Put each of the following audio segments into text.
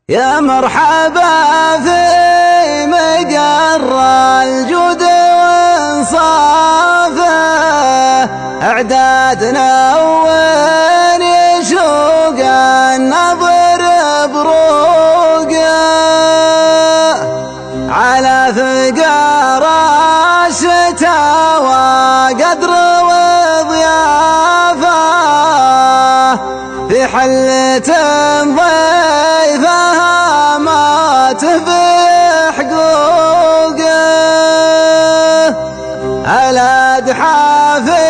يا مرحبا في مقر الجود وانصافه، اعدادنا وين يشوق النظر بروقه، على ثقار الشتاء وقدر وضيافه، في حلة ضيفها ما تهفي حقوقه، الأدحى في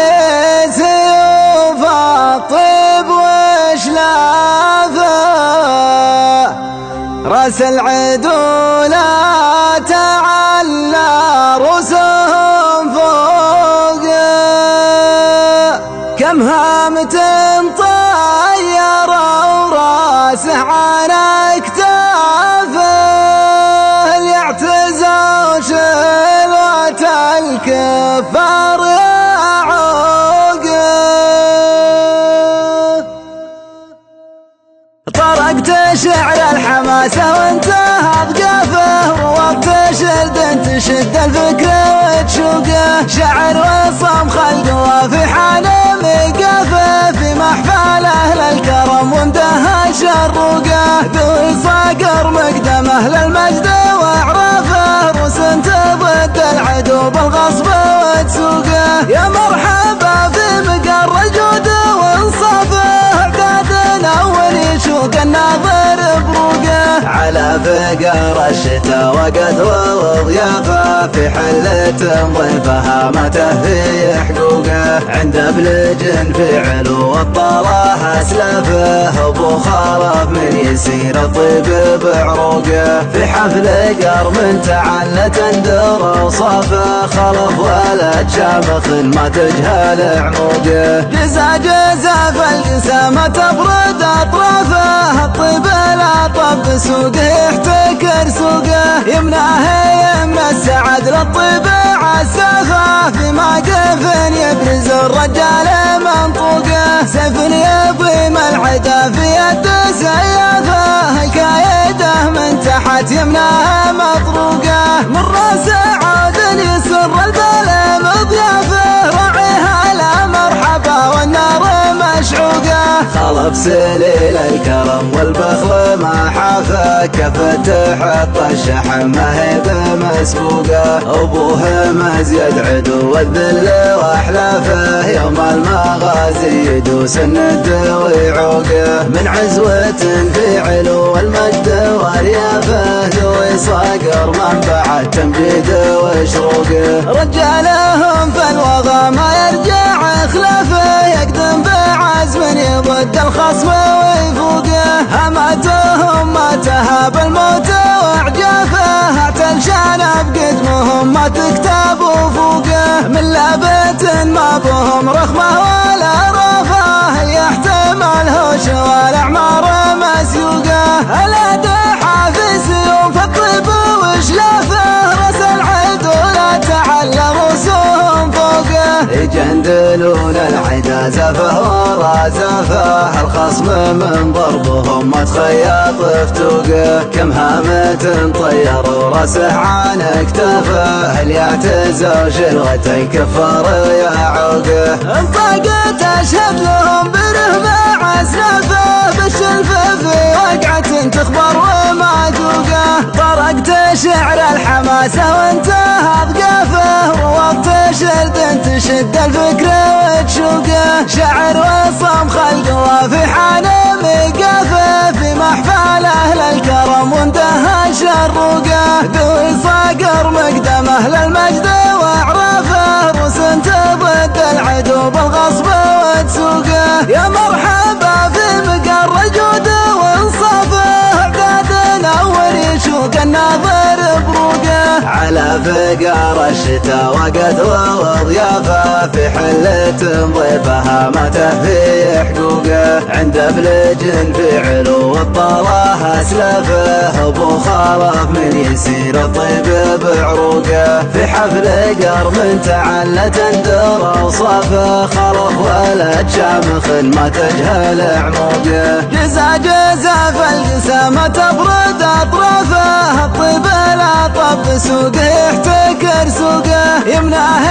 سيوف الطيب وشلافه، راس العدو لا تعلى رؤوسهم فوقه، كم هامة وراسه على اكتافه، ليعتزوا شلوة الكفار يعوقه، طرقت شعر الحماسة وانتهى بقافه، ووقت شد تشد الفكرة وتشوقه، شعر وصم خلقه وفي حاله مقافه، في محفل أهل الكرم وامدها شروقه، ذوي صقر مقدمه للمجد واعرافه، روس ضد العدو بالغصب وتسوقه، يا مرحبا في مقر الجود وانصافه، اعدادنا ونشوق الناظر بروقه، على فقر الشتاء وقد وضيافه، في حلة ضيفها ما تهفي حقوقه، عند بلج في علو الطلاح اسلافه، ابو خرف من يسير الطيب بعروقه، في حفل قرم تعلى تندر اوصافه، خلف ولد شامخ ما تجهل عموقه، جزا فالقسامة تبرد اطرافه، الطيب لا طب سوقه يحتكر سوقه، يمنى السعد للطيب عسافه، في موقف يبرز الرجال منطوقه، سيف يضيم العدا في يد سيافه، الكايده من تحت يمناها مطروقه، من راس عود يسر البال مضيافه، راعيها لا مرحبا والنار مشعوقه، خلف سليل الكرم والبخل ما حافه، كفت حط الشحم ما هي بمسبوقه، ابوه مزيد عدو والذل واحلافه، يوم المغازي يدوس الند ويعوقه، من عزوة في علو المجد وريافه، ذوي صقر منبع التمجيد وشروقه، رجالهم في الوغى ما يرجع خلافه، يقدم بعزم يضد الخصم ويفوقه، همتهم ما تهاب الموت واعجافه، اعتل شانب قدمهم ما تكتب فوقه، من لابة ما بهم رخمه ولا رافه، يحتمل هوش والاعمار مسيوقه، الادحى في سيوف الطيب وشلافه، راس العدو لا تعلى رؤوسهم فوقه، يجندلون العدا زفه ورا زفه، الخصم من ضربهم ما تخيط فتوقه، كم هامة طيروا راسه عن اكتافه، هل يعتزوا شلوة الكفار يعوقه، انطقت اشهد لهم برهبة عسلافه، بالشلفة في وقعة تخبر وما توقه، طرقت شعر الحماسة وانتهى بقافه، ووقت شد تشد الفكرة وتشوقه، شعر وصم خلقه وفي حاله مقافه، في محفل أهل الكرم وامدها شروقه، ذوي صقر مقدمه للمجد واعرافه، روس ضد العدو بالغصب وتسوقه، يا مرحبا في مقر الجود وانصافه، اعدادنا ونشوق الناظر بروقه، على فقار الشتاء وقد وضيافه، في حلة ضيفها ما تهفي حقوقه، عند بلج في علو الطلاح اسلافه، ابو خرف من يسير الطيب بعروقه، في حفل قرم تعلى تندر اوصافه، خلف ولد شامخ ما تجهل عموقه، جزا فالقسامة تبرد بسوقه يحتكر سوقه، يمناه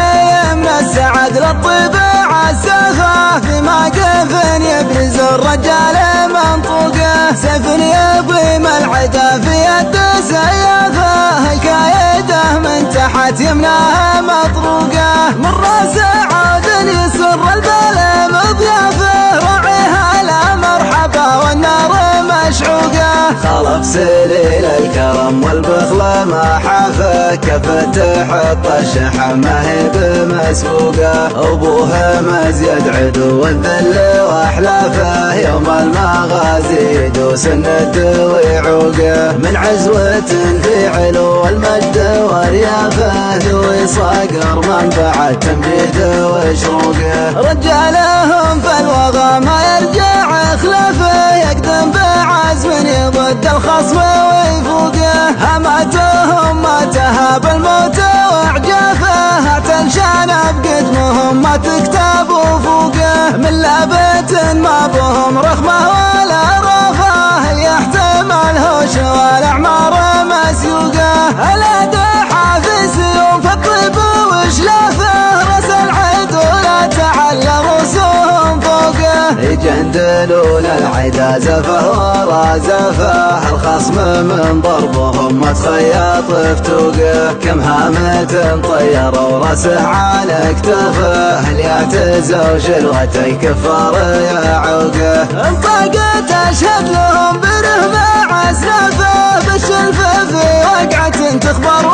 يمنى السعد للطباع السافة، في موقف يبرز الرجال منطوقه، سيف يضيم العدا في يد سيافه، الكايده من تحت يمناه مطروقه، من راس عود يسر البال مضيافه، راعيها لا مرحبا والنار مشعوقه، خلف سليل الكرم والبخل ما حافه، كفه تحط الشحم ما هي بمسبوقه، ابوها مزيد عدو الذل واحلافه، يوم المغازي يدوس الند ويعوقه، من عزوه في علو المجد وريافه، ذوي صقر منبع التمجيد وشروقه، رجالهم في الوغى ما يرجع خلافه، يقدم بعزم يضد الخصم ويفوقه، هماتهم ما تهاب الموت واعجافه، اعتنشان بقدمهم ما تكتب فوقه، من لابة ما بهم رخمه ولا رفاه، يحتمل هوش والاعمار مسيوقه، الاداحة في سيوف في الطيب وشلافه، رس العيد ولا تعلى رسوهم فوقه، يجندلون العدا زفه ورا زفه، الخصم من ضربهم ما تخيط فتوقه، كم هامة طيروا راسه على كتفه، اليعتزه وشلوته يكفر يعوقه، انطقت اشهد لهم بره مع اسلافه، بالشلفه في وقعة تخبر